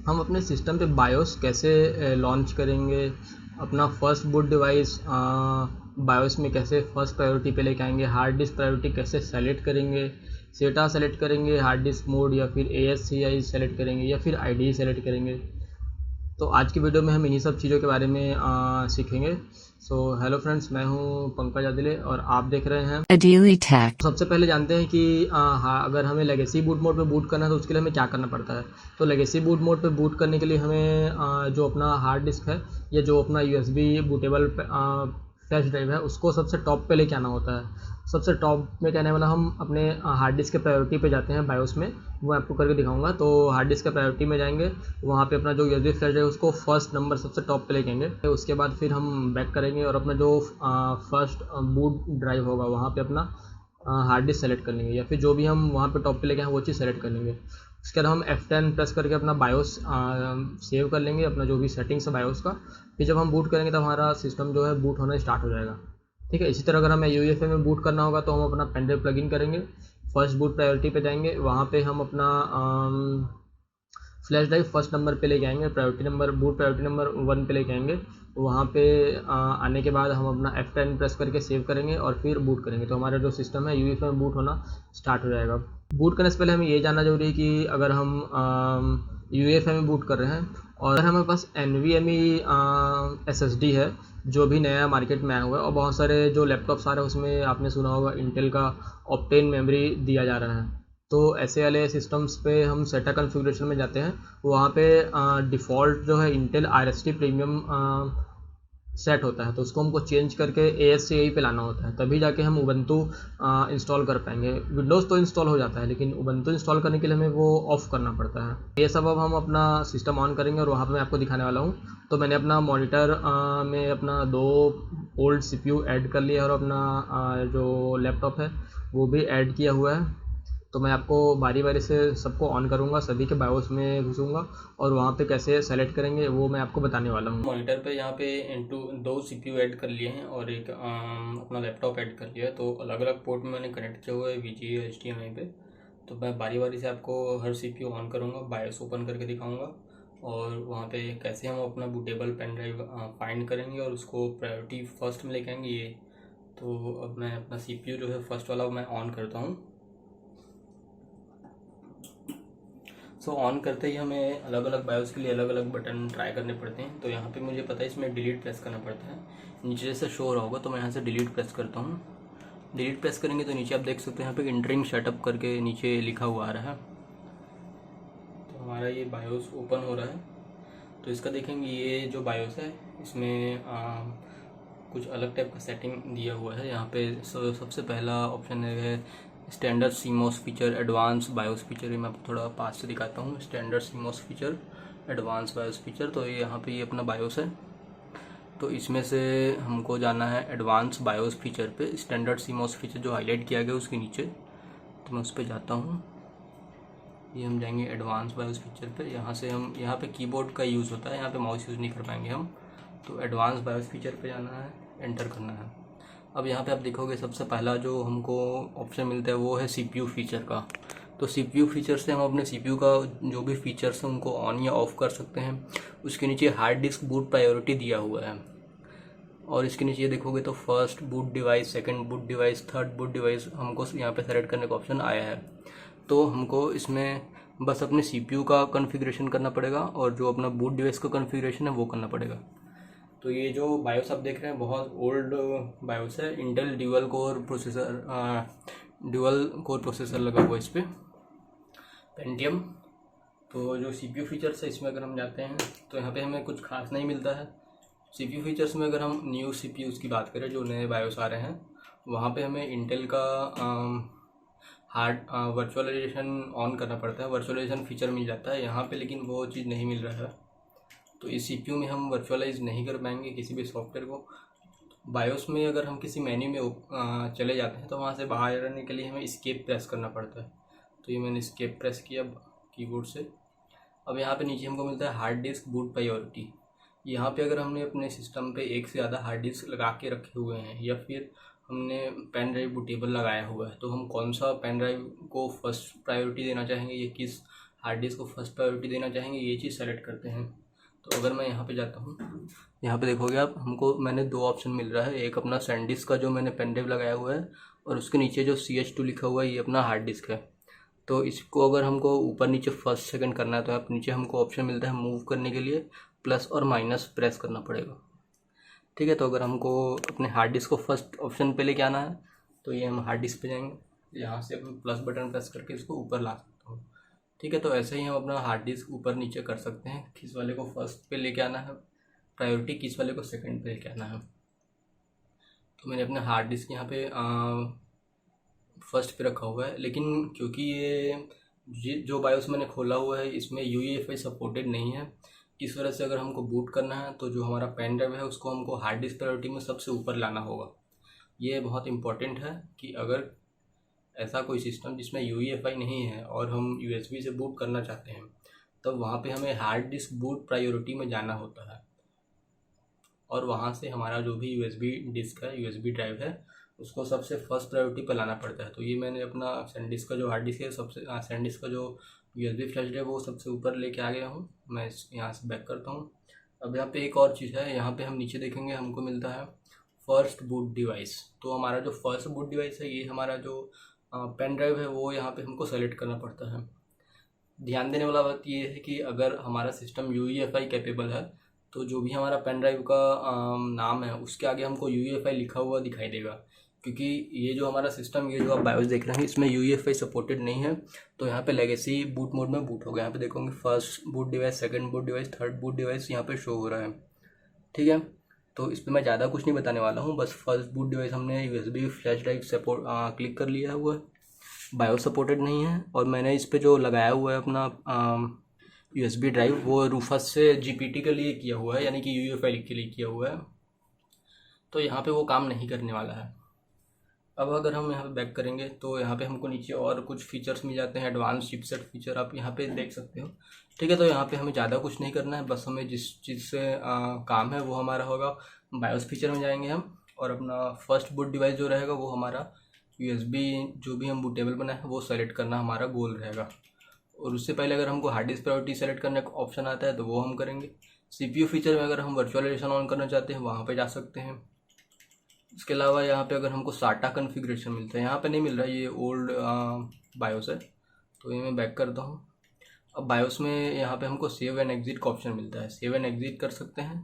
हम अपने सिस्टम पे बायोस कैसे लॉन्च करेंगे, अपना फर्स्ट बूट डिवाइस बायोस में कैसे फर्स्ट प्रायोरिटी पे लेके आएंगे, हार्ड डिस्क प्रायोरिटी कैसे सेलेक्ट करेंगे, सेटा सेलेक्ट करेंगे, हार्ड डिस्क मोड या फिर ASCII सेलेक्ट करेंगे या फिर IDE सेलेक्ट करेंगे। तो आज की वीडियो में हम इन्हीं सब चीज़ों के बारे में सीखेंगे। सो हेलो फ्रेंड्स, मैं हूं पंकज आदिले और आप देख रहे हैं Adili Tech. सबसे पहले जानते हैं कि हाँ, अगर हमें लेगेसी बूट मोड पे बूट करना है तो उसके लिए हमें क्या करना पड़ता है। तो लेगेसी बूट मोड पे बूट करने के लिए हमें जो अपना हार्ड डिस्क है या जो अपना USB बूटेबल फ्लैश ड्राइव है उसको सबसे टॉप पे लेके आना होता है। सबसे टॉप में कहने वाला हम अपने हार्ड डिस्क के प्रायोरिटी पे जाते हैं बायोस में, वो आपको करके दिखाऊंगा। तो हार्ड डिस्क के प्रायोरिटी में जाएंगे, वहाँ पे अपना जो USB फ्लैश ड्राइव उसको फर्स्ट नंबर सबसे टॉप पे लेके आएंगे। उसके बाद फिर हम बैक करेंगे और अपना जो फर्स्ट बूट ड्राइव होगा वहाँ पे अपना हार्ड डिस्क सेलेक्ट कर लेंगे या फिर जो भी हम वहाँ पे टॉप पे लेके हैं वो चीज़ सेलेक्ट कर लेंगे। उसके बाद हम F10 प्रेस करके अपना बायोस सेव कर लेंगे, अपना जो भी सेटिंग्स है बायोस का। फिर जब हम बूट करेंगे तब हमारा सिस्टम जो है बूट होना स्टार्ट हो जाएगा। ठीक है, इसी तरह अगर हमें UEFI में बूट करना होगा तो हम अपना पेन ड्राइव प्लग इन करेंगे, फर्स्ट बूट प्रायोरिटी पे जाएंगे, वहाँ पे हम अपना फ्लैश ड्राइव फर्स्ट नंबर पे लेके आएंगे, बूट प्रायोरिटी नंबर 1 पे लेके आएंगे। वहाँ पे आने के बाद हम अपना F10 प्रेस करके सेव करेंगे और फिर बूट करेंगे तो हमारा जो सिस्टम है UEFI में बूट होना स्टार्ट हो जाएगा। बूट करने से पहले हमें ये जानना जरूरी है कि अगर हम UEFI में बूट कर रहे हैं और अगर हमारे पास NVMe SSD है जो भी नया मार्केट में आया हुआ है, और बहुत सारे जो लैपटॉप्स आ रहे हैं उसमें आपने सुना होगा इंटेल का ऑक्टेन मेमोरी दिया जा रहा है। तो ऐसे वाले सिस्टम्स पे हम सेटा कॉन्फ़िगरेशन में जाते हैं, वहाँ पे डिफ़ॉल्ट जो है इंटेल RST प्रीमियम सेट होता है, तो उसको हमको चेंज करके ASCII पे लाना होता है, तभी जाके हम उबंटू इंस्टॉल कर पाएंगे। विंडोज़ तो इंस्टॉल हो जाता है लेकिन उबंटू इंस्टॉल करने के लिए हमें वो ऑफ़ करना पड़ता है। ये सब अब हम अपना सिस्टम ऑन करेंगे और वहाँ पे मैं आपको दिखाने वाला हूँ। तो मैंने अपना मॉनिटर में अपना 2 ओल्ड CPU ऐड कर लिया और अपना जो लैपटॉप है वो भी ऐड किया हुआ है। तो मैं आपको बारी बारी से सबको ऑन करूँगा, सभी के बायोस में घुसूँगा और वहाँ पे कैसे सेलेक्ट करेंगे वो मैं आपको बताने वाला हूँ। मॉनिटर पे यहाँ पे दो CPU ऐड कर लिए हैं और एक अपना लैपटॉप ऐड कर लिया है, तो अलग अलग पोर्ट में मैंने कनेक्ट किया हुआ है VGA HDMI पे। तो मैं बारी बारी से आपको हर CPU ऑन करूँगा, बायोस ओपन करके दिखाऊँगा और वहाँ पे कैसे हम अपना बूटेबल पेन ड्राइव फाइंड करेंगे और उसको प्रायोरिटी फर्स्ट में लेके आएंगे ये। तो अब मैं अपना CPU जो है फर्स्ट वाला मैं ऑन करता हूँ। ऑन करते ही हमें अलग अलग बायोस के लिए अलग अलग बटन ट्राई करने पड़ते हैं। तो यहाँ पे मुझे पता है इसमें डिलीट प्रेस करना पड़ता है, नीचे से शो हो रहा होगा, तो मैं यहाँ से डिलीट प्रेस करता हूँ। डिलीट प्रेस करेंगे तो नीचे आप देख सकते हैं यहाँ पे इंटरिंग सेटअप करके नीचे लिखा हुआ आ रहा है। तो हमारा ये बायोस ओपन हो रहा है। तो इसका देखेंगे ये जो बायोस है इसमें कुछ अलग टाइप का सेटिंग दिया हुआ है। यहाँ पे सबसे पहला ऑप्शन है standard CMOS feature, advance BIOS feature. ये मैं आपको थोड़ा पास से दिखाता हूँ। Standard CMOS feature, advance BIOS feature. तो ये यहाँ पे ये अपना बायोस है, तो इसमें से हमको जाना है एडवांस बायोस फीचर पे। स्टैंडर्ड CMOS फीचर जो हाईलाइट किया गया उसके नीचे, तो मैं उस पर जाता हूँ। ये हम जाएंगे एडवांस बायोस फीचर पे। यहाँ से हम यहाँ पे कीबोर्ड का यूज़ होता है, यहाँ पे माउस यूज़ नहीं कर पाएंगे हम। तो एडवांस बायोस फीचर पे जाना है, एंटर करना है। अब यहाँ पे आप देखोगे सबसे पहला जो हमको ऑप्शन मिलता है वो है CPU फीचर का। तो CPU फीचर से हम अपने CPU का जो भी फीचर्स हैं उनको ऑन या ऑफ कर सकते हैं। उसके नीचे हार्ड डिस्क बूट प्रायोरिटी दिया हुआ है और इसके नीचे ये देखोगे तो first boot device, second boot device, third boot device हमको यहाँ पे सेलेक्ट करने का ऑप्शन आया है। तो हमको इसमें बस अपने CPU का कॉन्फ़िगरेशन करना पड़ेगा और जो अपना बूट डिवाइस का कॉन्फ़िगरेशन है वो करना पड़ेगा। तो ये जो बायोस आप देख रहे हैं बहुत ओल्ड बायोस है, इंटेल ड्यूअल कोर प्रोसेसर लगा हुआ है इस पर, पेंटियम। तो जो CPU फीचर्स है इसमें अगर हम जाते हैं तो यहाँ पे हमें कुछ खास नहीं मिलता है। CPU फीचर्स में अगर हम न्यू CPUs की बात करें जो नए बायोस आ रहे हैं, वहाँ पे हमें इंटेल का हार्ड वर्चुअलाइजेशन ऑन करना पड़ता है, वर्चुअलाइजेशन फीचर मिल जाता है यहाँ पे, लेकिन वो चीज़ नहीं मिल रहा है। तो इस CPU में हम वर्चुअलाइज नहीं कर पाएंगे किसी भी सॉफ्टवेयर को। बायोस में अगर हम किसी मेन्यू में चले जाते हैं तो वहाँ से बाहर आने के लिए हमें एस्केप प्रेस करना पड़ता है। तो ये मैंने एस्केप प्रेस किया कीबोर्ड से। अब यहाँ पे नीचे हमको मिलता है हार्ड डिस्क बूट प्रायोरिटी। यहाँ पे अगर हमने अपने सिस्टम पे एक से ज़्यादा हार्ड डिस्क लगा के रखे हुए हैं या फिर हमने पेन ड्राइव बूटेबल लगाया हुआ है, तो हम कौन सा पेन ड्राइव को फर्स्ट प्रायोरिटी देना चाहेंगे, ये किस हार्ड डिस्क को फर्स्ट प्रायोरिटी देना चाहेंगे, ये चीज़ सेलेक्ट करते हैं। तो अगर मैं यहाँ पे जाता हूँ, यहाँ पे देखोगे आप, हमको मैंने 2 ऑप्शन मिल रहा है। एक अपना सैनडिस्क का जो मैंने पेन ड्राइव लगाया हुआ है, और उसके नीचे जो CH2 लिखा हुआ है ये अपना हार्ड डिस्क है। तो इसको अगर हमको ऊपर नीचे फर्स्ट सेकंड करना है तो आप नीचे हमको ऑप्शन मिलता है मूव करने के लिए, प्लस और माइनस प्रेस करना पड़ेगा। ठीक है, तो अगर हमको अपने हार्ड डिस्क को फर्स्ट ऑप्शन पे लेके आना है तो ये हम हार्ड डिस्क पे जाएंगे, यहाँ से हम प्लस बटन प्रेस करके इसको ऊपर ला सकते हो। ठीक है, तो ऐसे ही हम अपना हार्ड डिस्क ऊपर नीचे कर सकते हैं। किस वाले को फर्स्ट पे लेके आना है प्रायोरिटी, किस वाले को सेकंड पे लेके आना है। तो मैंने अपने हार्ड डिस्क यहाँ पे फर्स्ट पे रखा हुआ है, लेकिन क्योंकि ये जो बायोस मैंने खोला हुआ है इसमें UEFI सपोर्टेड नहीं है, इस वजह से अगर हमको बूट करना है तो जो हमारा पेन ड्राइव है उसको हमको हार्ड डिस्क प्रायोरिटी में सबसे ऊपर लाना होगा। ये बहुत इंपॉर्टेंट है कि अगर ऐसा कोई सिस्टम जिसमें UEFI नहीं है और हम USB से बूट करना चाहते हैं, तब वहाँ पे हमें हार्ड डिस्क बूट प्रायोरिटी में जाना होता है, और वहाँ से हमारा जो भी USB डिस्क है, USB ड्राइव है, उसको सबसे फर्स्ट प्रायोरिटी पर लाना पड़ता है। तो ये मैंने अपना सैनडिस्क का जो हार्ड डिस्क है, सैनडिस्क का जो USB फ्लैश ड्राइव वो सबसे ऊपर लेके आ गया हूँ। मैं यहाँ से बैक करता हूँ। अब यहाँ पे एक और चीज़ है, यहाँ पे हम नीचे देखेंगे हमको मिलता है फर्स्ट बूट डिवाइस। तो हमारा जो फर्स्ट बूट डिवाइस है, ये हमारा जो पेन ड्राइव है वो यहाँ पे हमको सेलेक्ट करना पड़ता है। ध्यान देने वाला बात ये है कि अगर हमारा सिस्टम UEFI कैपेबल है तो जो भी हमारा पेन ड्राइव का नाम है उसके आगे हमको UEFI लिखा हुआ दिखाई देगा, क्योंकि ये जो हमारा सिस्टम, ये जो आप बायोस देख रहे हैं, इसमें UEFI सपोर्टेड नहीं है। तो यहाँ पे लेगेसी बूट मोड में बूट होगा। यहाँ पे देखोगे first boot device, second boot device, third boot device यहाँ पे शो हो रहा है। ठीक है, तो इस पर मैं ज़्यादा कुछ नहीं बताने वाला हूँ, बस फर्स्ट बूट डिवाइस हमने USB flash drive support click कर लिया हुआ है, बायोस सपोर्टेड नहीं है। और मैंने इस पर जो लगाया हुआ है अपना USB ड्राइव, वो रूफस से GPT के लिए किया हुआ है, यानी कि UEFI के लिए किया हुआ है। तो यहाँ पे वो काम नहीं करने वाला है। अब अगर हम यहाँ पे बैक करेंगे तो यहाँ पे हमको नीचे और कुछ फीचर्स मिल जाते हैं, एडवांस चिपसेट फीचर आप यहाँ पे देख सकते हो। ठीक है, तो यहाँ पे हमें ज़्यादा कुछ नहीं करना है, बस हमें जिस चीज़ से काम है वो हमारा होगा। बायोस फीचर में जाएंगे हम, और अपना फर्स्ट बूट डिवाइस जो रहेगा वो हमारा USB जो भी हम बूटेबल बनाए वो सेलेक्ट करना हमारा गोल रहेगा। और उससे पहले अगर हमको हार्ड डिस्क प्रायोरिटी सेलेक्ट करने का ऑप्शन आता है तो वो हम करेंगे। CPU फीचर में अगर हम वर्चुअलाइजेशन ऑन करना चाहते हैं वहाँ पे जा सकते हैं। इसके अलावा यहाँ पे अगर हमको SATA कॉन्फ़िगरेशन मिलता है, यहाँ पे नहीं मिल रहा है, ये ओल्ड बायोस है, तो ये मैं बैक करता हूँ। अब बायोस में यहाँ पे हमको सेव एंड एग्जिट का ऑप्शन मिलता है, सेव एंड एग्जिट कर सकते हैं।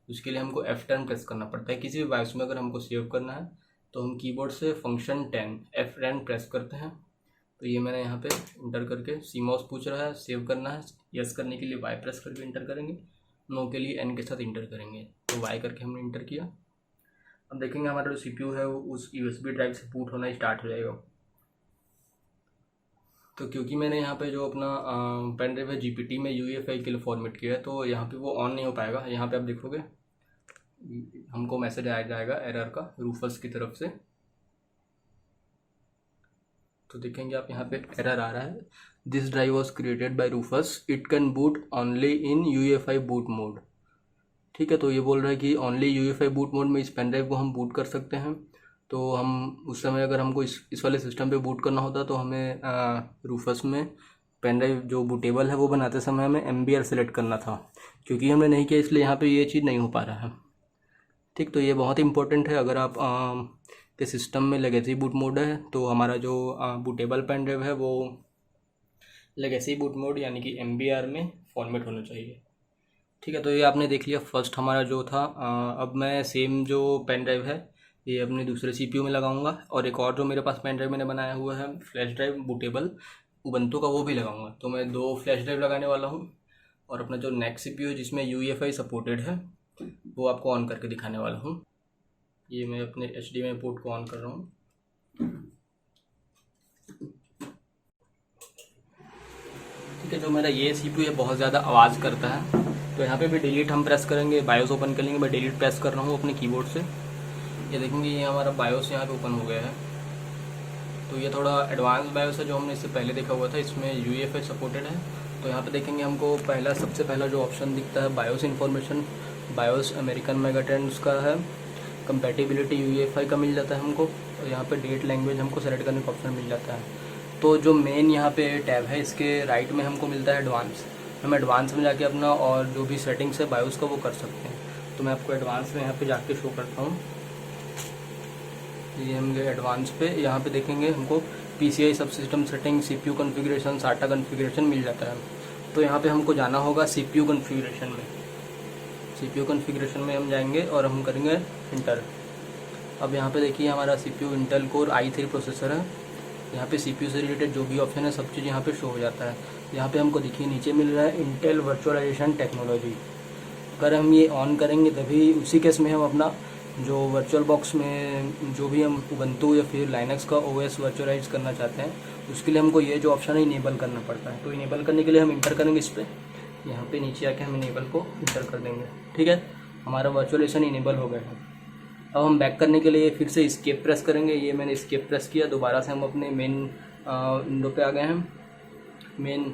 उसके लिए हमको F10 प्रेस करना पड़ता है। किसी भी बायोस में अगर हमको सेव करना है तो हम कीबोर्ड से फंक्शन 10 F10 प्रेस करते हैं। तो ये मैंने यहाँ पे इंटर करके, CMOS पूछ रहा है सेव करना है, यस करने के लिए Y प्रेस करके इंटर करेंगे, नो के लिए N के साथ इंटर करेंगे। तो Y करके हमने इंटर किया। अब देखेंगे हमारा जो CPU है वो उस USB ड्राइव से बूट होना स्टार्ट हो जाएगा। तो क्योंकि मैंने यहाँ पे जो अपना पेन ड्राइव है GPT में UEFI के लिए फॉर्मेट किया है, तो यहाँ पे वो ऑन नहीं हो पाएगा। यहाँ पे आप देखोगे हमको मैसेज आ जाएगा एरर का रूफस की तरफ से। तो देखेंगे आप यहाँ पे एरर आ रहा है, this drive was created by Rufus, it can boot only in UEFI boot mode. ठीक है, तो ये बोल रहा है कि ओनली UEFI बूट मोड में इस पेन ड्राइव को हम बूट कर सकते हैं। तो हम उस समय अगर हमको इस वाले सिस्टम पे बूट करना होता तो हमें रूफस में पेन ड्राइव जो बूटेबल है वो बनाते समय हमें MBR सेलेक्ट करना था, क्योंकि हमने नहीं किया इसलिए यहाँ पे ये चीज़ नहीं हो पा रहा है। ठीक, तो ये बहुत इंपॉर्टेंट है। अगर आप के सिस्टम में लेगेसी बूट मोड है तो हमारा जो बूटेबल पेन ड्राइव है वो लेगेसी बूट मोड यानी कि MBR में फॉर्मेट होना चाहिए। ठीक है, तो ये आपने देख लिया फर्स्ट हमारा जो था। अब मैं सेम जो पेन ड्राइव है ये अपने दूसरे CPU में लगाऊंगा, और एक और जो मेरे पास पेन ड्राइव मैंने बनाया हुआ है फ्लैश ड्राइव बूटेबल उबंटू का, वो भी लगाऊंगा। तो मैं 2 फ्लैश ड्राइव लगाने वाला हूँ, और अपना जो नेक्स्ट CPU है जिसमें UEFI सपोर्टेड है वो आपको ऑन करके दिखाने वाला हूँ। ये मैं अपने HDMI पोर्ट को ऑन कर रहा हूँ। ठीक है, जो मेरा ये CPU है बहुत ज़्यादा आवाज़ करता है, तो यहाँ पे भी डिलीट हम प्रेस करेंगे, बायोस ओपन कर लेंगे। मैं डिलीट प्रेस कर रहा हूँ अपने कीबोर्ड से। ये देखेंगे ये हमारा बायोस यहाँ पे ओपन हो गया है। तो ये थोड़ा एडवांस बायोस है जो हमने इससे पहले देखा हुआ था, इसमें UEFI सपोर्टेड है। तो यहाँ पे देखेंगे हमको सबसे पहला जो ऑप्शन दिखता है बायोस इन्फॉर्मेशन, बायोस अमेरिकन मेगाट्रेंड्स का है, कंपैटिबिलिटी UEFI का मिल जाता है हमको, और यहाँ पे डेट लैंग्वेज हमको सेलेक्ट करने का ऑप्शन मिल जाता है। तो जो मेन यहाँ पे टैब है इसके राइट में हमको मिलता है एडवांस। हम एडवांस में जाके अपना और जो भी सेटिंग्स है बायोस का वो कर सकते हैं। तो मैं आपको एडवांस में यहाँ पे जाके शो करता हूँ। ये हम गए एडवांस पे, यहाँ पे देखेंगे हमको PCI सब system setting, CPU configuration, SATA configuration मिल जाता है। तो यहाँ पे हमको जाना होगा CPU कॉन्फ़िगरेशन में। CPU कॉन्फ़िगरेशन में हम जाएंगे और हम करेंगे इंटर। अब यहाँ पे देखिए हमारा CPU Intel core i3 processor है। यहाँ पे CPU से रिलेटेड जो भी ऑप्शन है सब चीज़ यहाँ पे शो हो जाता है। यहाँ पे हमको देखिए नीचे मिल रहा है इंटेल वर्चुअलाइजेशन टेक्नोलॉजी। अगर हम ये ऑन करेंगे तभी उसी केस में हम अपना जो वर्चुअल बॉक्स में जो भी हम उबंटू या फिर लाइनक्स का OS वर्चुअलाइज करना चाहते हैं उसके लिए हमको ये जो ऑप्शन है इनेबल करना पड़ता है। तो इनेबल करने के लिए हम इंटर करेंगे इस पर, यहाँ पे नीचे आके हम इनेबल को इंटर कर देंगे। ठीक है, हमारा वर्चुअलाइजेशन इनेबल हो गया है। अब हम बैक करने के लिए फिर से एस्केप प्रेस करेंगे। ये मैंने एस्केप प्रेस किया, दोबारा से हम अपने मेन विंडो पे आ गए हैं मेन।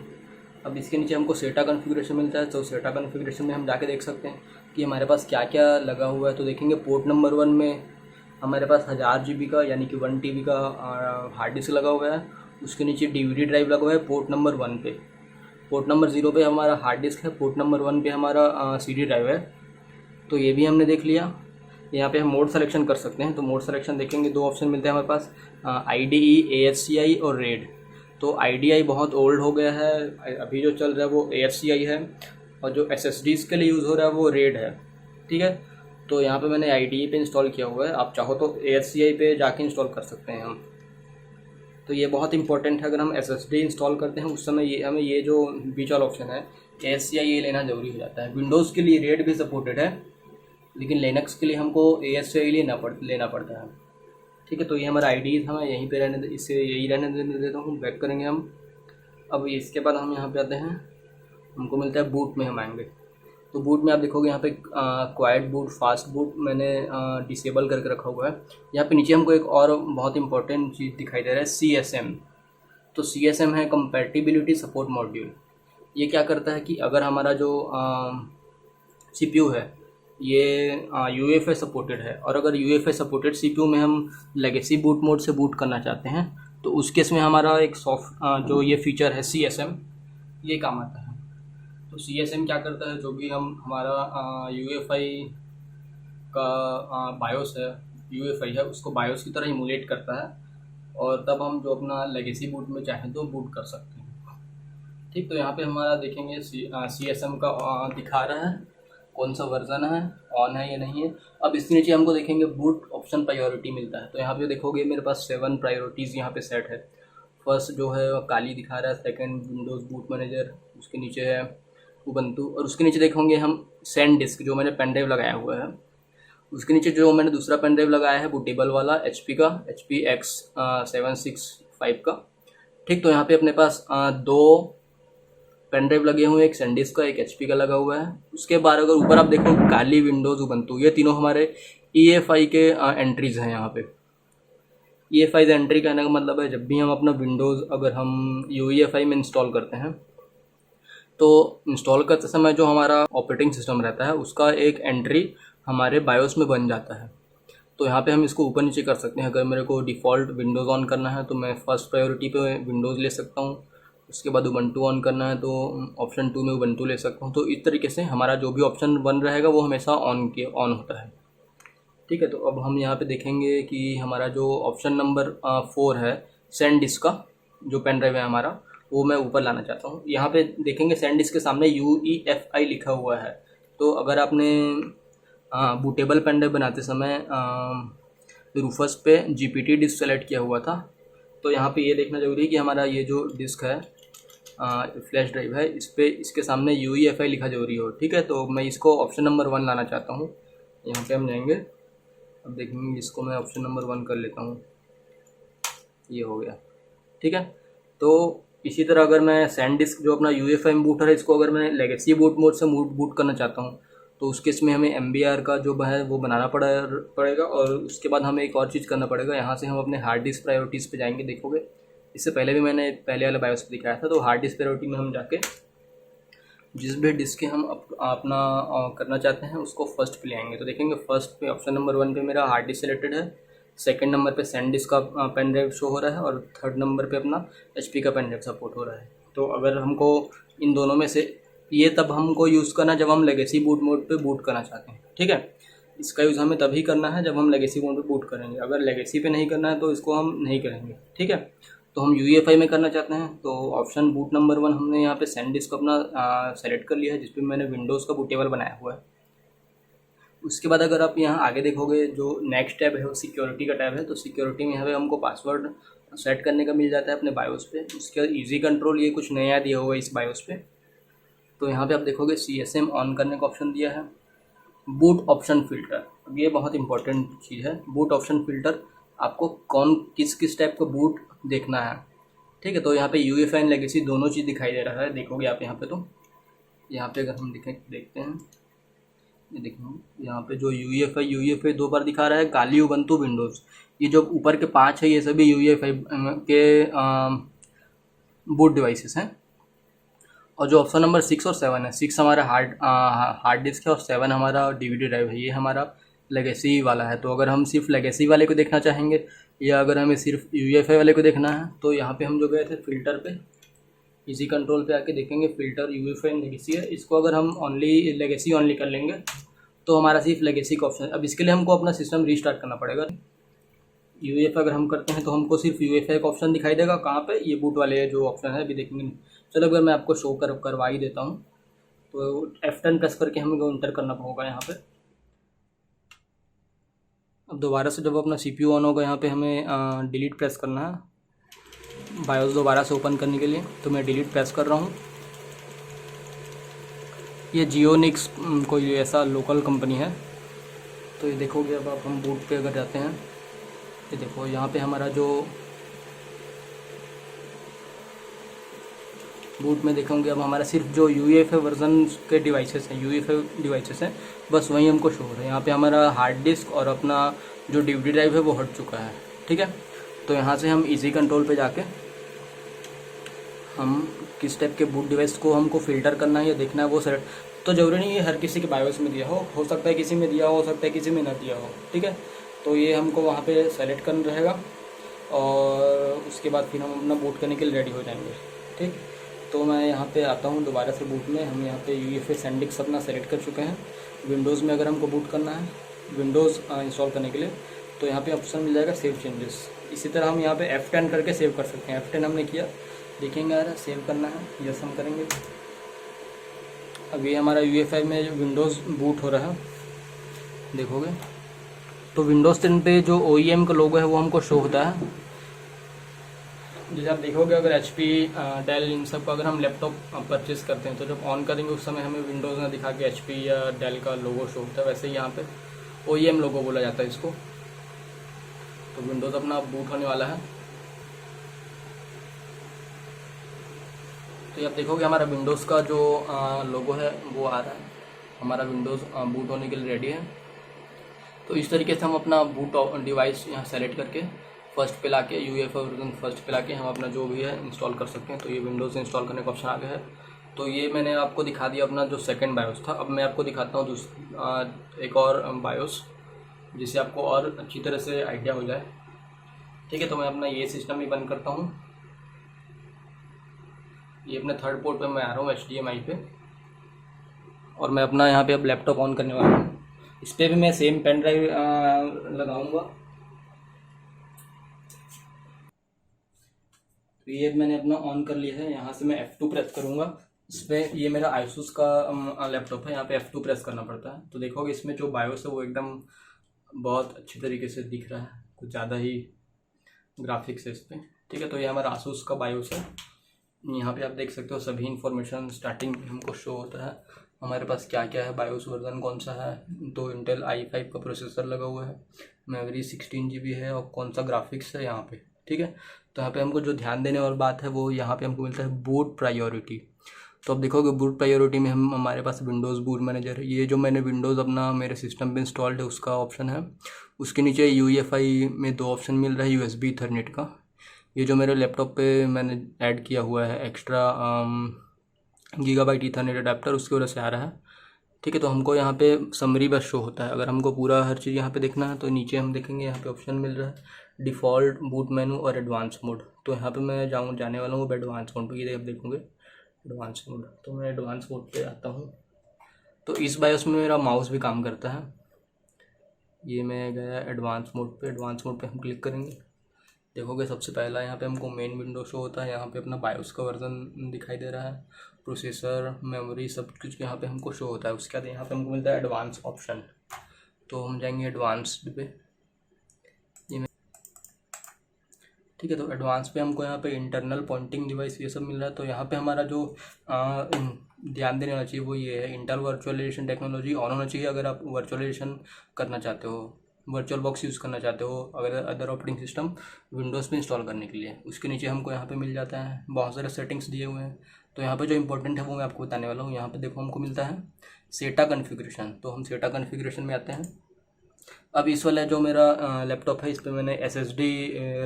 अब इसके नीचे हमको सेटा कॉन्फ़िगरेशन मिलता है, तो सेटा कॉन्फ़िगरेशन में हम जाके देख सकते हैं कि हमारे पास क्या क्या लगा हुआ है। तो देखेंगे पोर्ट नंबर 1 में हमारे पास 1000 GB का यानी कि 1 TB का हार्ड डिस्क लगा हुआ है। उसके नीचे DVD ड्राइव लगा हुआ है पोर्ट नंबर 1 पे। पोर्ट नंबर 0 पे हमारा हार्ड डिस्क है, पोर्ट नंबर 1 पे हमारा CD ड्राइव है। तो ये भी हमने देख लिया। यहाँ पे हम मोड सेलेक्शन कर सकते हैं। तो मोड सेलेक्शन देखेंगे, दो ऑप्शन मिलते हैं हमारे पास, IDE, ASCII और रेड। तो IDI बहुत ओल्ड हो गया है, अभी जो चल रहा है वो ASCII है, और जो SSDs के लिए यूज़ हो रहा है वो रेड है। ठीक है, तो यहाँ पे मैंने IDE पे इंस्टॉल किया हुआ है, आप चाहो तो ASCII पे जाके इंस्टॉल कर सकते हैं हम। तो ये बहुत इंपॉर्टेंट है, अगर हम SSD इंस्टॉल करते हैं उस समय ये हमें ये जो बीच वाला ऑप्शन है ASCII ये लेना ज़रूरी हो जाता है। विंडोज़ के लिए रेड भी सपोर्टेड है, लेकिन लिनक्स के लिए हमको ASCII लेना पड़ता है। ठीक है, तो ये हमारा IDE था, मैं यहीं पे रहने इसे यही रहने देता हूँ। बैक करेंगे हम। अब इसके बाद हम यहाँ पे आते हैं, हमको मिलता है बूट में हम आएंगे। तो बूट में आप देखोगे यहाँ पे क्वाइट बूट, फास्ट बूट मैंने डिसेबल करके रखा हुआ है। यहाँ पे नीचे हमको एक और बहुत इंपॉर्टेंट चीज़ दिखाई दे रहा है, CSM। तो CSM है कंपैटिबिलिटी सपोर्ट मॉड्यूल। ये क्या करता है कि अगर हमारा जो CPU है ये UEFI सपोर्टेड है, और अगर UEFI सपोर्टेड CPU में हम लेगेसी बूट मोड से बूट करना चाहते हैं तो उस केस में हमारा एक जो ये फीचर है CSM ये काम आता है। तो CSM क्या करता है, जो भी हम हमारा UEFI का बायोस है, UEFI है, उसको बायोस की तरह इमुलेट करता है, और तब हम जो अपना लेगेसी बूट में चाहें तो बूट कर सकते हैं। ठीक, तो यहाँ पे हमारा देखेंगे CSM का दिखा रहा है कौन सा वर्जन है, ऑन है या नहीं है। अब इसके नीचे हमको देखेंगे बूट ऑप्शन प्रायोरिटी मिलता है। तो यहाँ पे देखोगे मेरे पास 7 प्रायोरिटीज़ यहाँ पे सेट है। फर्स्ट जो है काली दिखा रहा है, सेकंड विंडोज़ बूट मैनेजर, उसके नीचे है उबंटू, और उसके नीचे देखेंगे हम सेंड डिस्क जो मैंने पेन ड्राइव लगाया हुआ है। उसके नीचे जो मैंने दूसरा पेन ड्राइव लगाया है बूटेबल वाला HP का, HP X765 का। ठीक, तो यहाँ पे अपने पास 2 पेन ड्राइव लगे हुए हैं, एक सैनडिस्क का, एक HP का लगा हुआ है। उसके बाद अगर ऊपर आप देखो काली, विंडोज़, उबंटू, ये तीनों हमारे EFI के एंट्रीज़ हैं। यहाँ पे EFI एंट्री कहने का मतलब है जब भी हम अपना विंडोज़ अगर हम UEFI में इंस्टॉल करते हैं तो इंस्टॉल करते समय जो हमारा ऑपरेटिंग सिस्टम रहता है उसका एक एंट्री हमारे बायोस में बन जाता है। तो यहाँ पे हम इसको ऊपर नीचे कर सकते हैं। अगर मेरे को डिफ़ॉल्ट विंडोज़ ऑन करना है तो मैं फर्स्ट प्रायोरिटी पे विंडोज़ ले सकता हूँ, उसके बाद उबंटू ऑन करना है तो ऑप्शन 2 में उबंटू ले सकता हूँ। तो इस तरीके से हमारा जो भी ऑप्शन 1 रहेगा वो हमेशा ऑन होता है। ठीक है, तो अब हम यहाँ पे देखेंगे कि हमारा जो ऑप्शन नंबर 4 है सेंड डिस्क का, जो पेन ड्राइव है हमारा, वो मैं ऊपर लाना चाहता हूँ। यहाँ पे देखेंगे सेंड डिस्क के सामने UEFI लिखा हुआ है। तो अगर आपने बूटेबल पेन ड्राइव बनाते समय रूफस पे GPT डिस्क सेलेक्ट किया हुआ था तो यहाँ पे ये देखना जरूरी है कि हमारा ये जो डिस्क है फ्लैश ड्राइव है इस पे इसके सामने UEFI लिखा जरूरी हो। ठीक है, तो मैं इसको ऑप्शन नंबर 1 लाना चाहता हूँ। यहाँ पे हम जाएंगे, अब देखेंगे इसको मैं ऑप्शन नंबर 1 कर लेता हूँ, ये हो गया। ठीक है, तो इसी तरह अगर मैं सैंड डिस्क जो अपना UEFI में बूटर है इसको अगर मैं लेगेसी बूट मोड से बूट करना चाहता हूँ तो उसके इसमें हमें MBR का जो है वो बनाना पड़ेगा, और उसके बाद हमें एक और चीज़ करना पड़ेगा। यहाँ से हम अपने हार्ड डिस्क प्रायोरिटीज़ पे जाएंगे। देखोगे इससे पहले भी मैंने पहले वाले बायोस पे दिखाया था। तो हार्ड डिस्क प्रायोरिटी में हम जाके जिस भी डिस्क के हम अपना करना चाहते हैं उसको फर्स्ट पे ले आएंगे। तो देखेंगे फर्स्ट पे ऑप्शन नंबर 1 पे मेरा हार्ड डिस्क सेलेक्टेड है, सेकंड नंबर पे सैनडिस्क का पेन ड्राइव शो हो रहा है और थर्ड नंबर पे अपना HP का पेन ड्राइव सपोर्ट हो रहा है। तो अगर हमको इन दोनों में से ये तब हमको यूज़ करना जब हम लेगेसी बूट मोड पे बूट करना चाहते हैं, ठीक है। इसका यूज़ हमें तभी करना है जब हम लेगेसी मोड पे बूट करेंगे। अगर लेगेसी पे नहीं करना है तो इसको हम नहीं करेंगे, ठीक है। तो हम UEFI में करना चाहते हैं, तो ऑप्शन बूट नंबर 1 हमने यहाँ पे सैनडिस्क अपना सेलेक्ट कर लिया है, जिसपे मैंने विंडोज़ का बूट टेबल बनाया हुआ है। उसके बाद अगर आप यहाँ आगे देखोगे, जो नेक्स्ट टैब है वो सिक्योरिटी का टैब है। तो सिक्योरिटी में यहाँ पे हमको पासवर्ड सेट करने का मिल जाता है अपने बायोस पे। उसके बाद ईजी कंट्रोल, ये कुछ नया दिया हुआ है इस बायोस पे। तो यहाँ पे आप देखोगे CSM ऑन करने का ऑप्शन दिया है। बूट ऑप्शन फ़िल्टर, अब ये बहुत इंपॉर्टेंट चीज़ है। बूट ऑप्शन फ़िल्टर आपको किस किस टाइप का बूट देखना है, ठीक है। तो यहाँ पे UEFI एंड लेगेसी दोनों चीज़ दिखाई दे रहा है, देखोगे आप यहाँ पे। तो यहाँ पे अगर हम देखते हैं, ये देखिए यहाँ पे जो UEFI 2 बार दिखा रहा है, गाली उबंटू विंडोज़। ये जो ऊपर के 5 है ये सभी UEFI के बूट डिवाइसेस हैं। और जो ऑप्शन नंबर 6 और 7 है, 6 हमारा हार्ड डिस्क है और 7 हमारा DVD ड्राइव है, ये हमारा लेगेसी वाला है। तो अगर हम सिर्फ लेगेसी वाले को देखना चाहेंगे या अगर हमें सिर्फ UEFI वाले को देखना है, तो यहाँ पे हम जो गए थे फ़िल्टर पे, इजी कंट्रोल पे आके देखेंगे फ़िल्टर UEFI एंड लेगेसी है। इसको अगर हम ओनली लेगेसी ऑनली कर लेंगे तो हमारा सिर्फ लेगेसी का ऑप्शन है। अब इसके लिए हमको अपना सिस्टम रीस्टार्ट करना पड़ेगा। UEFI अगर हम करते हैं तो हमको सिर्फ UEFI का ऑप्शन दिखाई देगा। कहाँ पे? ये बूट वाले जो ऑप्शन है अभी देखेंगे। चलो अगर मैं आपको शो करवा ही देता हूँ, तो F10 प्रेस करके हमें इंटर करना होगा यहाँ पे। अब दोबारा से जब अपना CPU ऑन होगा, यहाँ पे हमें डिलीट प्रेस करना है बायोस दोबारा से ओपन करने के लिए। तो मैं डिलीट प्रेस कर रहा हूँ। ये जियोनिक्स कोई ऐसा लोकल कंपनी है। तो ये देखोगे, अब आप हम बूट पे अगर जाते हैं, ये देखो यहाँ पे हमारा जो बूट में देखोगे, अब हमारा सिर्फ जो UEFI वर्जन के डिवाइसेस हैं, UEFI डिवाइसेस हैं, बस वही हमको शो हो रहा है। यहाँ पे हमारा हार्ड डिस्क और अपना जो DVD ड्राइव है वो हट चुका है, ठीक है। तो यहाँ से हम इजी कंट्रोल पे जाके हम किस टाइप के बूट डिवाइस को हमको फ़िल्टर करना है या देखना है वो सेलेक्ट। तो ज़रूरी नहीं है हर किसी के बायोस में दिया हो सकता है किसी में दिया हो सकता है किसी में ना दिया हो, ठीक है। तो ये हमको वहाँ पे सेलेक्ट करना रहेगा और उसके बाद फिर हम अपना बूट करने के लिए रेडी हो जाएंगे, ठीक। तो मैं यहाँ पे आता हूँ दोबारा से बूट में। हम यहाँ पे UEFI सैनडिस्क अपना सेलेक्ट कर चुके हैं। विंडोज़ में अगर हमको बूट करना है, विंडोज़ इंस्टॉल करने के लिए, तो यहाँ पे ऑप्शन मिल जाएगा सेव चेंजेस। इसी तरह हम यहाँ पे F10 करके सेव कर सकते हैं। F10 हमने किया, देखेंगे यार सेव करना है, यस हम करेंगे। अब ये हमारा UEFI में विंडोज़ बूट हो रहा है, देखोगे। तो विंडोज़ 10 पे जो OEM का लोगो है वो हमको शो होता है। जैसे आप देखोगे, अगर HP, डेल, इन सब का अगर हम लैपटॉप परचेज़ करते हैं तो जब ऑन करेंगे उस समय हमें विंडोज़ में दिखा के HP या डेल का लोगो शो होता है। वैसे ही यहाँ पे OEM लोगो बोला जाता है इसको। तो विंडोज़ अपना बूट होने वाला है। तो आप देखोगे हमारा विंडोज़ का जो लोगो है वो आ रहा है। हमारा विंडोज़ बूट होने के लिए रेडी है। तो इस तरीके से हम अपना बूट डिवाइस यहाँ सेलेक्ट करके फर्स्ट पे लाके UEFI वर्जन फर्स्ट पे लाके हम अपना जो भी है इंस्टॉल कर सकते हैं। तो ये विंडोज़ इंस्टॉल करने का ऑप्शन आ गया है। तो ये मैंने आपको दिखा दिया अपना जो सेकंड बायोस था। अब मैं आपको दिखाता हूँ एक और बायोस, जिससे आपको और अच्छी तरह से आइडिया हो जाए, ठीक है। तो मैं अपना ये सिस्टम भी बंद करता हूँ। ये अपने थर्ड पोर्ट पे मैं आ रहा हूँ HDMI पे, और मैं अपना यहाँ पे अब लैपटॉप ऑन करने वाला हूँ। इस पर भी मैं सेम पेन ड्राइव लगाऊंगा। तो ये मैंने अपना ऑन कर लिया है। यहाँ से मैं F2 प्रेस करूँगा। इस पर ये मेरा आसूस का लैपटॉप है, यहाँ पे F2 प्रेस करना पड़ता है। तो देखोगे इसमें जो बायोस है वो एकदम बहुत अच्छी तरीके से दिख रहा है, कुछ ज़्यादा ही ग्राफिक्स है इस पर, ठीक है। तो ये हमारा आसूस का बायोस है। यहाँ पे आप देख सकते हो सभी इन्फॉर्मेशन स्टार्टिंग में हमको शो होता है, हमारे पास क्या क्या है, बायोस वर्जन कौन सा है, तो इंटेल i5 का प्रोसेसर लगा हुआ है, मेमोरी 16 GB है और कौन सा ग्राफिक्स है यहाँ पे, ठीक है। तो यहाँ पे हमको जो ध्यान देने वाली बात है वो यहाँ पे हमको मिलता है बूट प्रायोरिटी। तो अब देखोगे बूट प्रायोरिटी में हमारे पास विंडोज़ बूट मैनेजर है। ये जो मैंने विंडोज़ अपना मेरे सिस्टम पे इंस्टॉल्ड है उसका ऑप्शन है। उसके नीचे UEFI में 2 ऑप्शन मिल रहा है USB ईथरनेट का। ये जो मेरे लैपटॉप पे मैंने ऐड किया हुआ है एक्स्ट्रा गीगाबाइट ईथरनेट अडेप्टर, उसकी वजह से आ रहा है। ठीक है, तो हमको यहाँ पे समरी बस शो होता है। अगर हमको पूरा हर चीज़ यहाँ पे देखना है तो नीचे हम देखेंगे, यहाँ पे ऑप्शन मिल रहा है डिफ़ॉल्ट, बूट मेनू और एडवांस मोड। तो यहाँ पे मैं जाने वाला हूँ एडवांस मोड पे। ये आप देखोगे एडवांस मोड, तो मैं एडवांस मोड पे आता हूँ। तो इस बायोस में मेरा माउस भी काम करता है। ये मैं गया एडवांस मोड पे। एडवांस मोड पे हम क्लिक करेंगे, देखोगे सबसे पहला यहाँ पे हमको मेन विंडो शो होता है। यहाँ पे अपना बायोस का वर्जन दिखाई दे रहा है, प्रोसेसर, मेमोरी, सब कुछ यहाँ पे हमको शो होता है। उसके बाद यहाँ पे हमको मिलता है एडवांस ऑप्शन, तो हम जाएंगे एडवांस्ड पे। ये ठीक है, तो एडवांस पे हमको यहाँ पे इंटरनल पॉइंटिंग डिवाइस ये सब मिल रहा है। तो यहाँ पे हमारा जो ध्यान देने वाला चाहिए वो ये है, इंटेल वर्चुअलाइजेशन टेक्नोलॉजी ऑन होना चाहिए अगर आप वर्चुअलाइजेशन करना चाहते हो, वर्चुअल बॉक्स यूज़ करना चाहते हो अगर अदर ऑपरेटिंग सिस्टम विंडोज़ पे इंस्टॉल करने के लिए। उसके नीचे हमको यहाँ पे मिल जाता है, बहुत सारे सेटिंग्स दिए हुए हैं। तो यहाँ पे जो इंपॉर्टेंट है वो मैं आपको बताने वाला हूँ। यहाँ पे देखो हमको मिलता है सेटा कन्फिग्रेशन, तो हम सेटा कन्फिग्रेशन में आते हैं। अब इस वाला जो मेरा लैपटॉप है इस पर मैंने SSD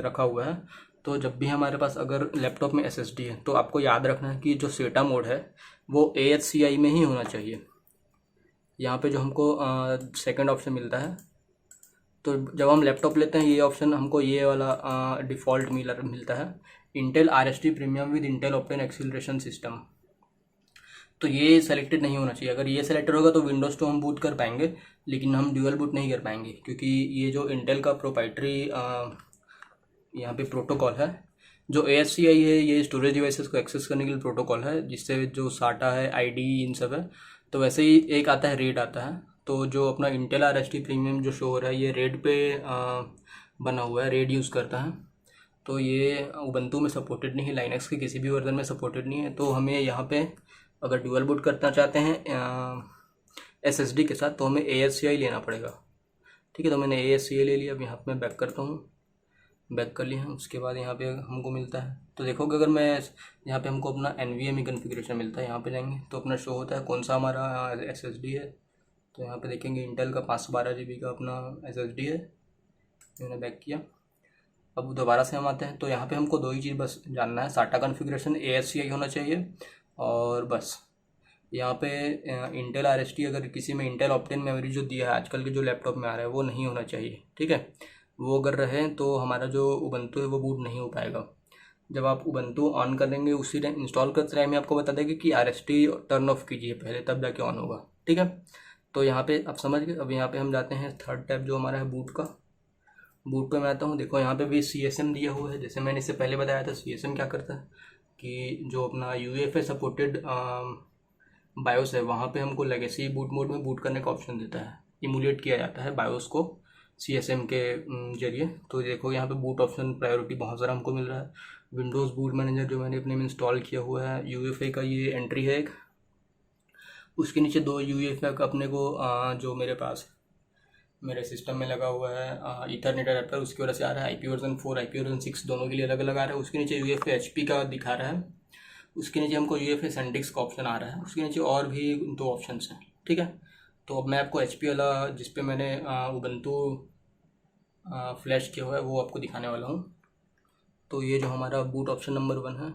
रखा हुआ है। तो जब भी हमारे पास अगर लैपटॉप में SSD है तो आपको याद रखना है कि जो सेटा मोड है वो AHCI में ही होना चाहिए। यहाँ पे जो हमको सेकंड ऑप्शन मिलता है, तो जब हम लैपटॉप लेते हैं ये ऑप्शन हमको ये वाला डिफ़ॉल्ट मिलता है, Intel RST premium with Intel open acceleration system. तो ये सेलेक्टेड नहीं होना चाहिए। अगर ये सेलेक्टेड होगा तो विंडोज़ तो हम बूट कर पाएंगे, लेकिन हम ड्यूअल बूट नहीं कर पाएंगे, क्योंकि ये जो इंटेल का प्रोप्राइटरी यहाँ पे प्रोटोकॉल है, जो AHCI है ये स्टोरेज डिवाइसेस को एक्सेस करने के लिए प्रोटोकॉल है, जिससे जो साटा है, IDE, इन सब है। तो वैसे ही एक आता है रेड आता है। तो जो अपना इंटेल RST प्रीमियम जो शो हो रहा है ये रेड पे बना हुआ है, रेड यूज़ करता है। तो ये उबंटू में सपोर्टेड नहीं है, लाइनक्स के किसी भी वर्जन में सपोर्टेड नहीं है। तो हमें यहाँ पे अगर ड्यूअल बूट करना चाहते हैं SSD के साथ तो हमें AHCI लेना पड़ेगा। ठीक है, तो मैंने AHCI ले लिया। अब यहाँ पे मैं बैक करता हूँ, बैक कर लिया। उसके बाद यहाँ पे हमको मिलता है, तो देखोगे अगर मैं यहाँ पे हमको अपना NVMe कन्फिग्रेशन मिलता है। यहाँ पे जाएंगे तो अपना शो होता है कौन सा हमारा SSD है। तो यहाँ पे देखेंगे इंटेल का 512 GB का अपना SSD है। मैंने बैक किया। अब दोबारा से हम आते हैं, तो यहाँ पे हमको दो ही चीज़ बस जानना है, साटा कन्फिग्रेशन AHCI होना चाहिए, और बस यहाँ पे इंटेल RST, अगर किसी में इंटेल ऑप्टेन मेमोरी जो दिया है आजकल के जो लैपटॉप में आ रहा है वो नहीं होना चाहिए। ठीक है, वो अगर रहे तो हमारा जो उबंटू है वो बूट नहीं हो पाएगा। जब आप उबंटू ऑन करेंगे उसी टाइम इंस्टॉल करते टाइम में आपको बता देंगे कि RST टर्न ऑफ कीजिए पहले, तब जाके ऑन होगा। ठीक है, तो यहाँ पे आप समझ गए। अब यहाँ पे हम जाते हैं थर्ड टैब जो हमारा है बूट का। बूट पे मैं आता हूँ, देखो यहाँ पे भी CSM दिया हुआ है। जैसे मैंने इससे पहले बताया था, CSM क्या करता है कि जो अपना UEFI सपोर्टेड बायोस है वहाँ पे हमको लेगेसी बूट मोड में बूट करने का ऑप्शन देता है, इमुलेट किया जाता है बायोस को CSM के जरिए। तो देखो यहाँ पे बूट ऑप्शन प्रायोरिटी बहुत सारा हमको मिल रहा है। विंडोज़ बूट मैनेजर जो मैंने अपने में इंस्टॉल किया हुआ है, UEFI का ये एंट्री है एक। उसके नीचे दो UEFI का अपने को जो मेरे पास मेरे सिस्टम में लगा हुआ है ईथरनेट अडेप्टर, उसकी वजह से आ रहा है। IP वर्जन 4, IP वर्जन 6 दोनों के लिए अलग अलग आ रहा है। उसके नीचे UEFI HP का दिखा रहा है। उसके नीचे हमको UEFI SanDisk का ऑप्शन आ रहा है। उसके नीचे और भी दो ऑप्शन हैं। ठीक है, तो अब मैं आपको HP वाला जिस पे मैंने उबंटू फ्लैश किया हुआ है वो आपको दिखाने वाला हूँ। तो ये जो हमारा बूट ऑप्शन नंबर 1 है,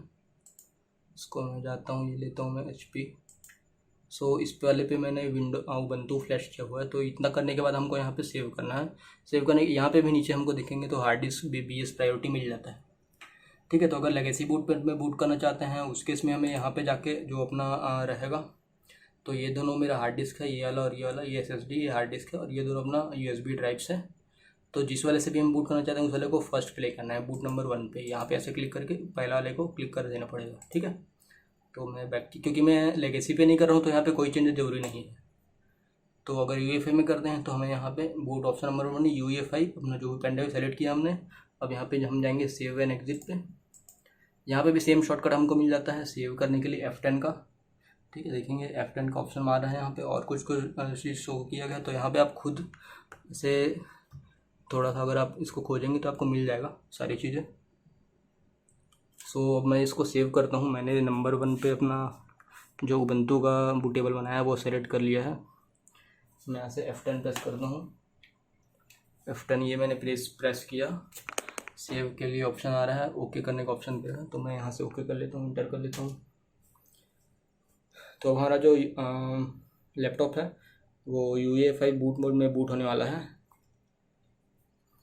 इसको मैं जाता हूँ, ये लेता हूँ मैं HP। सो इस वाले पे मैंने उबंटू फ्लैश किया हुआ है। तो इतना करने के बाद हमको यहाँ पे सेव करना है। सेव करने यहाँ पे भी नीचे हमको दिखेंगे तो हार्ड डिस्क BBS प्रायोरिटी मिल जाता है। ठीक है, तो अगर लेगेसी बूट पर में बूट करना चाहते हैं उस केस में हमें यहाँ पे जाके जो अपना रहेगा, तो ये दोनों मेरा हार्ड डिस्क है, ये वाला और ये वाला, ये SSD, ये हार्ड डिस्क है, और ये दोनों अपना USB ड्राइव्स है। तो जिस वाले से भी हम बूट करना चाहते हैं उस वाले को फर्स्ट प्ले करना है, बूट नंबर 1 पे। यहाँ पे ऐसे क्लिक करके पहला वाले को क्लिक कर देना पड़ेगा। ठीक है, तो मैं बैक क्योंकि मैं लेगेसी पे नहीं कर रहा हूँ तो यहाँ पे कोई चेंज जरूरी नहीं है। तो अगर UEFI में करते हैं तो हमें यहाँ पे बूट ऑप्शन नंबर 1 UEFI अपना जो भी पेन ड्राइव सेलेक्ट किया हमने। अब यहाँ पे हम जाएंगे सेव एंड एग्जिट पे। यहाँ पे भी सेम शॉर्टकट हमको मिल जाता है सेव करने के लिए F10 का। ठीक है, देखेंगे F10 का ऑप्शन आ रहा है यहाँ पे, और कुछ चीज़ शो किया गया। तो यहाँ पे आप खुद से थोड़ा सा अगर आप इसको खोजेंगे तो आपको मिल जाएगा सारी चीज़ें। सो अब मैं इसको सेव करता हूँ। मैंने नंबर 1 पे अपना जो उबंटू का बूटेबल बनाया है वो सेलेक्ट कर लिया है। मैं यहाँ से F10 प्रेस करता हूँ। F10 ये मैंने प्रेस किया। सेव के लिए ऑप्शन आ रहा है, ओके करने का ऑप्शन दे रहा है, तो मैं यहाँ से ओके कर लेता हूँ, इंटर कर लेता हूँ। तो हमारा जो लैपटॉप है वो UEFI बूट मोड में बूट होने वाला है,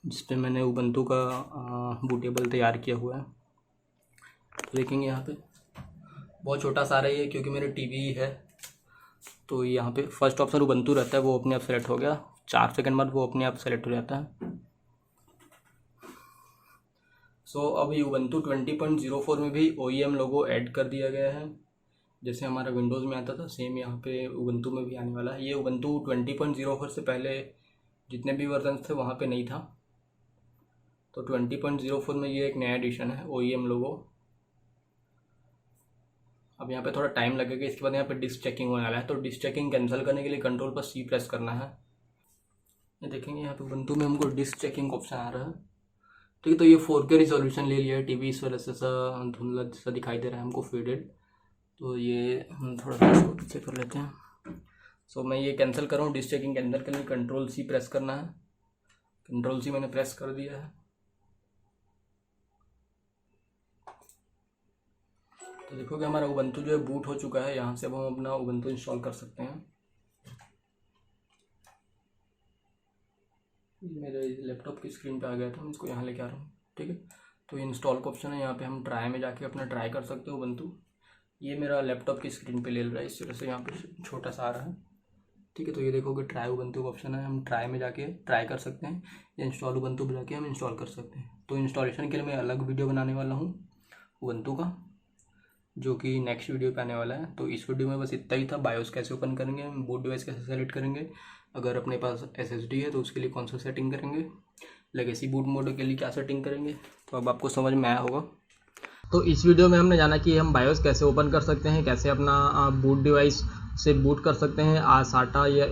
जिस पे मैंने उबंटू का बूटेबल तैयार किया हुआ है। तो देखेंगे यहाँ पे बहुत छोटा सा रहा है क्योंकि मेरे टीवी है। तो यहाँ पे फर्स्ट ऑप्शन उबंटू रहता है, वो अपने आप सेलेक्ट हो गया। 4 सेकंड बाद वो अपने आप सेलेक्ट हो जाता है। सो अभी उबंटू 20.04 में भी OEM लोगो ऐड कर दिया गया है। जैसे हमारा विंडोज़ में आता था सेम यहाँ पे उबंटू में भी आने वाला है। ये उबंटू 20.04 से पहले जितने भी वर्जन थे वहाँ पे नहीं था। तो 20.04 में ये एक नया एडिशन है OEM लोगो। अब यहाँ पे थोड़ा टाइम लगेगा। इसके बाद यहाँ पे डिस्क चेकिंग होने वाला है। तो डिस्क चेकिंग कैंसिल करने के लिए Ctrl+C प्रेस करना है। ये देखेंगे यहाँ पे उबंटू में हमको डिस्क चेकिंग ऑप्शन आ रहा है। ठीक है, तो ये 4K रिजोल्यूशन ले लिया है। टीवी इस वजह से सा धुंधला सा दिखाई दे रहा है हमको, फेडेड। तो ये हम थोड़ा सा इसको पीछे कर लेते हैं। सो मैं ये कैंसिल कर रहा हूँ। डिस्क चेकिंग कैंसिल करने के लिए Ctrl+C प्रेस करना है। Ctrl+C मैंने प्रेस कर दिया है। तो देखोगे हमारा उबंटू जो है बूट हो चुका है। यहाँ से अब हम अपना उबंटू इंस्टॉल कर सकते हैं। मेरे लैपटॉप की स्क्रीन पे आ गया था, मैं इसको यहाँ लेके आ रहा हूँ। ठीक है, तो इंस्टॉल का ऑप्शन है, यहाँ पे हम ट्राई में जाके अपना ट्राई कर सकते हो उबंटू। ये मेरा लैपटॉप की स्क्रीन पे ले रहा है, इस वजह से यहाँ पे छोटा सा आ रहा है। ठीक है, तो ये देखोगे ट्राई उबंटू का ऑप्शन है, हम ट्राई में जाके ट्राई कर सकते हैं या इंस्टॉल उबंटू बुला के हम इंस्टॉल कर सकते हैं। तो इंस्टॉलेशन के लिए मैं अलग वीडियो बनाने वाला हूँ उबंटू का, जो कि नेक्स्ट वीडियो पे आने वाला है। तो इस वीडियो में बस इतना ही था। बायोस कैसे ओपन करेंगे, बूट डिवाइस कैसे सेलेक्ट करेंगे, अगर अपने पास SSD है तो उसके लिए कौन सा सेटिंग करेंगे, लेगेसी बूट मोड के लिए क्या सेटिंग करेंगे, तो अब आपको समझ में आया होगा। तो इस वीडियो में हमने जाना कि हम बायोस कैसे ओपन कर सकते हैं, कैसे अपना बूट डिवाइस से बूट कर सकते हैं, SATA या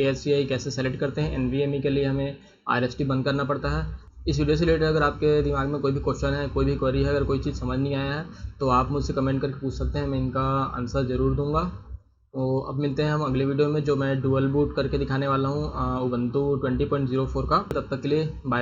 ASCII कैसे सेलेक्ट करते हैं, NVMe के लिए हमें RST बंद करना पड़ता है। इस वीडियो से रिलेटेड अगर आपके दिमाग में कोई भी क्वेश्चन है, कोई भी क्वेरी है, अगर कोई चीज़ समझ नहीं आया है तो आप मुझसे कमेंट करके पूछ सकते हैं, मैं इनका आंसर ज़रूर दूंगा। तो अब मिलते हैं हम अगले वीडियो में, जो मैं डुअल बूट करके दिखाने वाला हूँ उबंटू 20.04 का। तब तक के लिए बाय बाय।